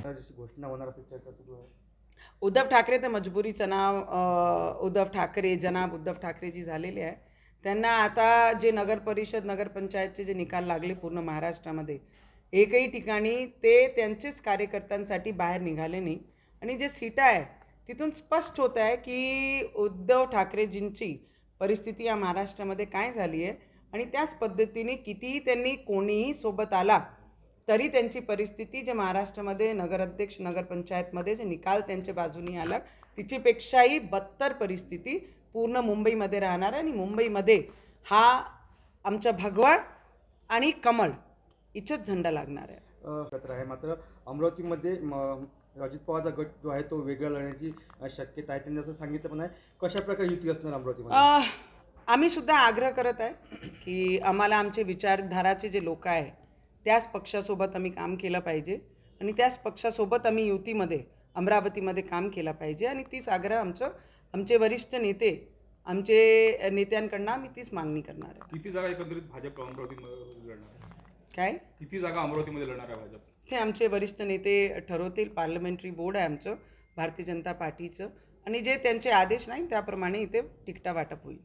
जशी घोषणा होणार असेल चर्चा सुरू आहे. उद्धव ठाकरे तर मजबुरीचं नाव उद्धव ठाकरे जनाब उद्धव ठाकरे जी झालेले आहे त्यांना आता जे नगर परिषद नगरपंचायतचे जे निकाल लागले पूर्ण महाराष्ट्रामध्ये एकही ठिकाणी ते त्यांचेच कार्यकर्त्यांसाठी बाहेर निघाले नाही आणि जे सीटा आहे तिथून स्पष्ट होत आहे की उद्धव ठाकरेजींची परिस्थिती या महाराष्ट्रामध्ये काय झाली आहे आणि त्याच पद्धतीने कितीही त्यांनी कोणीही सोबत आला तरी त्यांची परिस्थिती जे महाराष्ट्रामध्ये नगराध्यक्ष नगरपंचायतमध्ये जे निकाल त्यांच्या बाजूनी आला तिच्यापेक्षाही बदतर परिस्थिती पूर्ण मुंबईमध्ये राहणार आहे आणि मुंबईमध्ये हा आमचा भगवा आणि कमळ इथंच झेंडा लागणार आहे. एकत्र आहे मात्र अमरावतीमध्ये अजित पवारचा गट जो आहे तो वेगळा लढण्याची शक्यता आहे. त्यांनी असं सांगितलं पण आहे. कशा प्रकारे युती असणार अमरावतीमध्ये? आम्ही सुद्धा आग्रह करत आहे की आम्हाला आमचे विचारधाराचे जे लोक आहे त्याच पक्षासोबत आम्ही काम केलं पाहिजे आणि त्याच पक्षासोबत आम्ही युतीमध्ये अमरावतीमध्ये काम केलं पाहिजे आणि तीच आग्रह आमचे वरिष्ठ नेते आमचे नेत्यांकडनं आम्ही तीच मागणी करणार आहे. किती जागा एकंदरीत भाजप अमरावतीमध्ये लढणार आहे? काय किती जागा अमरावतीमध्ये लढणार आहे भाजप? ते आमचे वरिष्ठ नेते ठरवतील. पार्लमेंटरी बोर्ड आहे आमचं भारतीय जनता पार्टीचं आणि जे त्यांचे आदेश नाही त्याप्रमाणे इथे तिकिटा वाटप होईल.